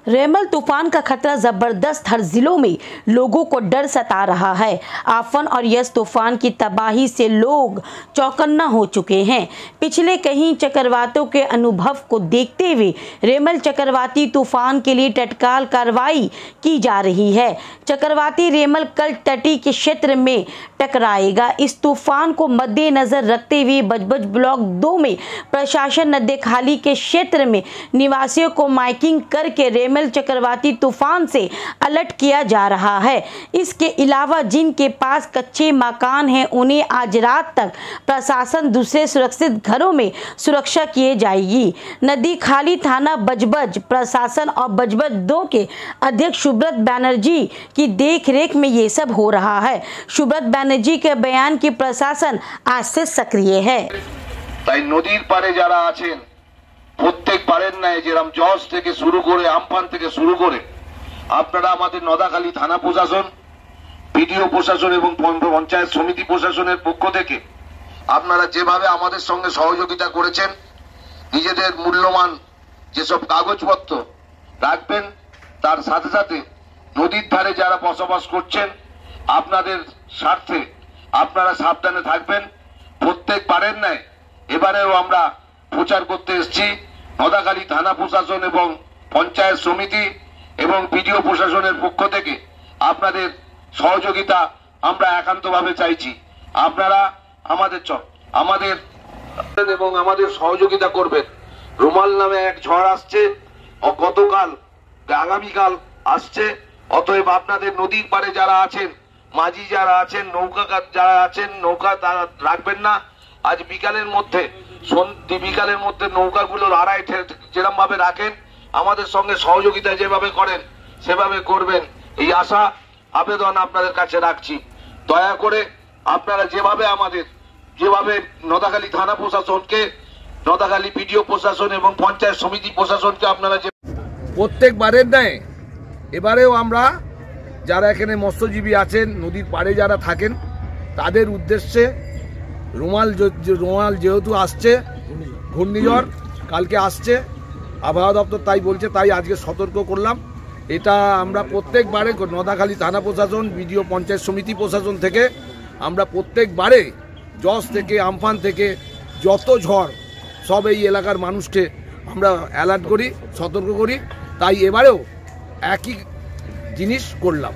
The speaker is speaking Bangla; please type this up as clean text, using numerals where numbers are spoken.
रेमल तूफान का खतरा जबरदस्त, हर जिलों में लोगों को डर सता रहा है। आफन और यस तूफान की तबाही से लोग चौकन्ना हो चुके हैं। पिछले कई चक्रवातों के अनुभव को देखते हुए रेमल चक्रवाती तूफान के लिए तत्काल कार्रवाई की जा रही है। चक्रवाती रेमल कल तटीय के क्षेत्र में टकराएगा। इस तूफान को मद्देनजर रखते हुए बजबज ब्लॉक 2 में प्रशासन नदेखाली के क्षेत्र में निवासियों को माइकिंग करके रेमल चक्रवाती तूफान से अलर्ट किया जा रहा है। इसके अलावा जिनके पास कच्चे मकान हैं उन्हें आज रात तक प्रशासन दूसरे सुरक्षित घरों में सुरक्षा किए जाएगी। नदीखाली थाना बजबज प्रशासन और बजबज 2 के अध्यक्ष सुब्रत बैनर्जी की देखरेख में ये सब हो रहा है। सुब्रत बैनर्जी के बयान की प्रशासन आज से सक्रिय है। তাই নদীর পারে যারা আছেন প্রত্যেকবারের ন্যায় যেরকম জজ থেকে শুরু করে আমফান থেকে শুরু করে আপনারা আমাদের নদাখালী থানা প্রশাসন, বিডিও প্রশাসন এবং পঞ্চায়েত সমিতি প্রশাসনের পক্ষ থেকে আপনারা যেভাবে আমাদের সঙ্গে সহযোগিতা করেছেন, নিজেদের মূল্যবান যেসব কাগজপত্র রাখবেন, তার সাথে সাথে নদীর ধারে যারা বসবাস করছেন আপনাদের স্বার্থে আপনারা সাবধানে থাকবেন। প্রত্যেকবারের ন্যায় এবারেও আমরা প্রচার করতে এসেছি। নদাখালী থানা প্রশাসন এবং পঞ্চায়েত সমিতি এবং বিডিও প্রশাসনের পক্ষ থেকে আপনাদের সহযোগিতা আমরা একান্তভাবে চাইছি। আপনারা আমাদের এবং আমাদের সহযোগিতা করবেন। রুমাল নামে এক ঝড় আসছে, গতকাল আগামীকাল আসছে। অতএব আপনাদের নদীর পাড়ে যারা আছেন, মাঝি যারা আছেন, নৌকা যারা আছেন, নৌকা তারা রাখবেন না। আজ বিকালের মধ্যে নৌকাগুলোর আড়াই যেরকম ভাবে রাখেন, আমাদের সঙ্গে সহযোগিতা যেভাবে করেন সেভাবে করবেন, এই আশা আবেদন আপনাদের কাছে রাখছি। দয়া করে আপনারা যেভাবে নদাখালী থানা প্রশাসনকে, নদাখালী বিডিও প্রশাসন এবং পঞ্চায়েত সমিতি প্রশাসনকে আপনারা যে প্রত্যেকবারের ন্যায় এবারেও আমরা যারা এখানে মৎস্যজীবী আছেন, নদীর পাড়ে যারা থাকেন, তাদের উদ্দেশ্যে রুমাল যেহেতু আসছে, ঘূর্ণিঝড় কালকে আসছে, আবহাওয়া দপ্তর তাই বলছে, তাই আজকে সতর্ক করলাম। এটা আমরা প্রত্যেকবারে নদাখালী থানা প্রশাসন, বিডিও পঞ্চায়েত সমিতি প্রশাসন থেকে আমরা প্রত্যেকবারে জজ থেকে আমফান থেকে যত ঝড় সব এই এলাকার মানুষকে আমরা অ্যালার্ট করি, সতর্ক করি। তাই এবারেও একই জিনিস করলাম।